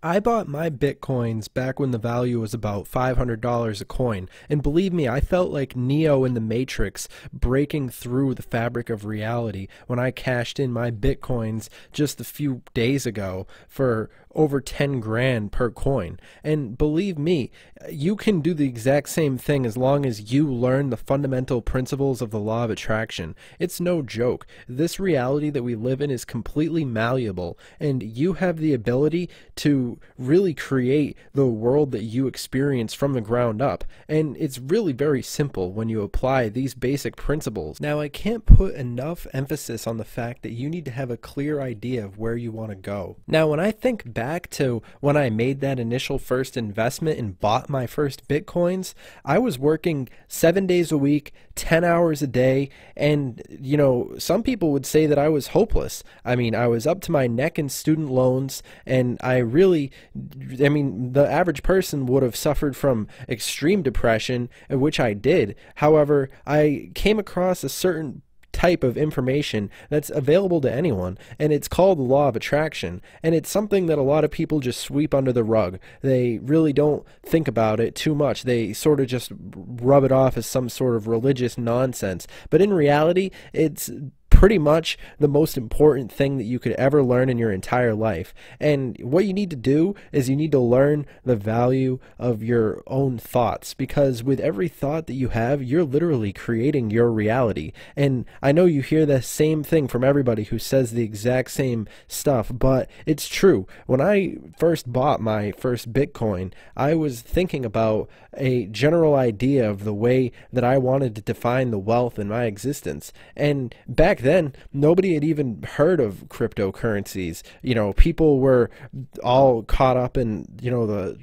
I bought my Bitcoins back when the value was about $500 a coin, and believe me, I felt like Neo in the Matrix breaking through the fabric of reality when I cashed in my Bitcoins just a few days ago for over 10 grand per coin. And believe me, you can do the exact same thing as long as you learn the fundamental principles of the law of attraction. It's no joke. This reality that we live in is completely malleable, and you have the ability to really create the world that you experience from the ground up. And it's really very simple when you apply these basic principles. Now, I can't put enough emphasis on the fact that you need to have a clear idea of where you want to go. Now, when I think back to when I made that initial first investment and bought my first Bitcoins, I was working 7 days a week, 10 hours a day, and some people would say that I was hopeless. I mean, I was up to my neck in student loans, and the average person would have suffered from extreme depression, which I did. However, I came across a certain type of information that's available to anyone, and it's called the law of attraction, and it's something that a lot of people just sweep under the rug. They really don't think about it too much. They sort of just rub it off as some sort of religious nonsense, but in reality it's pretty much the most important thing that you could ever learn in your entire life. And what you need to do is you need to learn the value of your own thoughts, because with every thought that you have, you're literally creating your reality. And I know you hear the same thing from everybody who says the exact same stuff, but it's true. When I first bought my first Bitcoin, I was thinking about a general idea of the way that I wanted to define the wealth in my existence. And back then, nobody had even heard of cryptocurrencies. People were all caught up in, the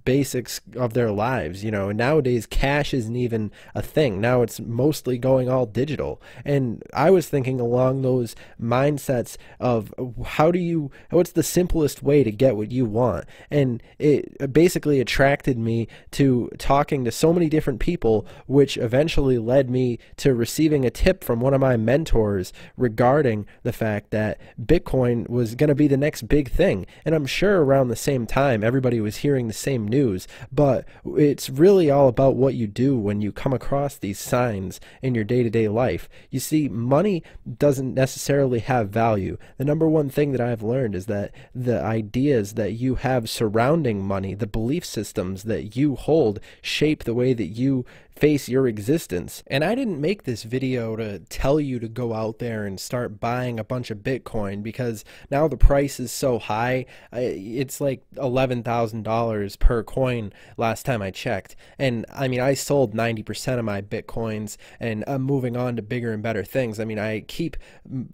basics of their lives. Nowadays cash isn't even a thing. Now it's mostly going all digital. And I was thinking along those mindsets of what's the simplest way to get what you want? And it basically attracted me to talking to so many different people, which eventually led me to receiving a tip from one of my mentors regarding the fact that Bitcoin was going to be the next big thing. And I'm sure around the same time everybody was hearing the same news, but it's really all about what you do when you come across these signs in your day-to-day life. You see, money doesn't necessarily have value. The number one thing that I've learned is that the ideas that you have surrounding money, the belief systems that you hold, shape the way that you face your existence. And I didn't make this video to tell you to go out there and start buying a bunch of Bitcoin, because now the price is so high. It's like $11,000 per coin last time I checked. And I mean, I sold 90% of my Bitcoins, and I'm moving on to bigger and better things. I mean, I keep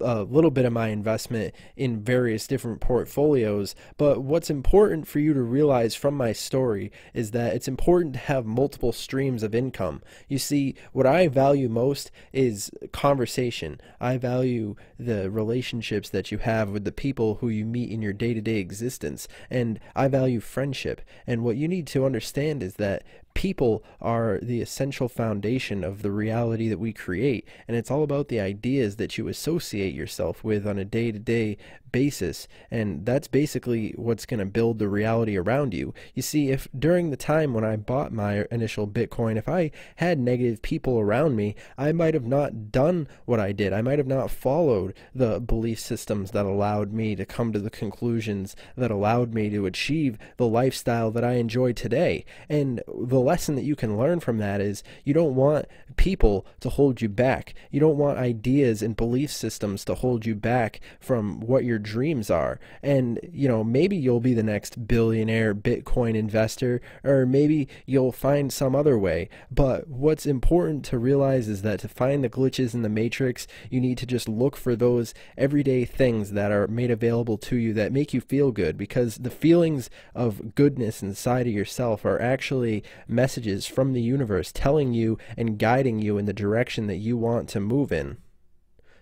a little bit of my investment in various different portfolios, but what's important for you to realize from my story is that it's important to have multiple streams of income. You see, what I value most is conversation. I value the relationships that you have with the people who you meet in your day-to-day existence, and I value friendship. And what you need to understand is that people are the essential foundation of the reality that we create, and it's all about the ideas that you associate yourself with on a day-to-day basis, and that's basically what's going to build the reality around you. You see, if during the time when I bought my initial Bitcoin, if I had negative people around me, I might have not done what I did. I might have not followed the belief systems that allowed me to come to the conclusions that allowed me to achieve the lifestyle that I enjoy today. And the lesson that you can learn from that is you don't want people to hold you back. You don't want ideas and belief systems to hold you back from what your dreams are. And maybe you'll be the next billionaire Bitcoin investor, or maybe you'll find some other way. But what's important to realize is that to find the glitches in the matrix, you need to just look for those everyday things that are made available to you that make you feel good, because the feelings of goodness inside of yourself are actually messages from the universe telling you and guiding you in the direction that you want to move in.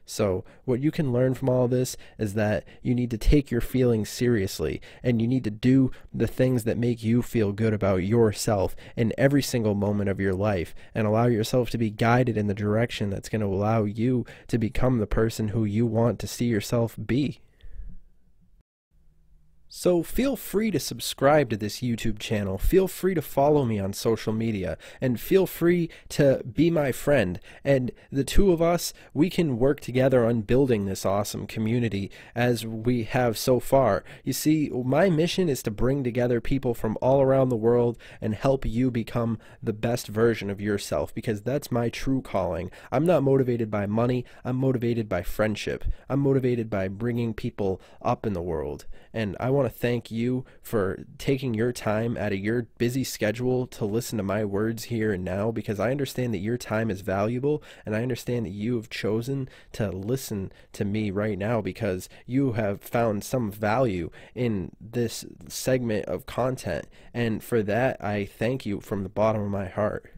So what you can learn from all this is that you need to take your feelings seriously, and you need to do the things that make you feel good about yourself in every single moment of your life, and allow yourself to be guided in the direction that's going to allow you to become the person who you want to see yourself be. So feel free to subscribe to this YouTube channel, feel free to follow me on social media, and feel free to be my friend. And the two of us, we can work together on building this awesome community as we have so far. You see, my mission is to bring together people from all around the world and help you become the best version of yourself, because that's my true calling. I'm not motivated by money, I'm motivated by friendship. I'm motivated by bringing people up in the world. And I want to thank you for taking your time out of your busy schedule to listen to my words here and now, because I understand that your time is valuable, and I understand that you have chosen to listen to me right now because you have found some value in this segment of content. And for that, I thank you from the bottom of my heart.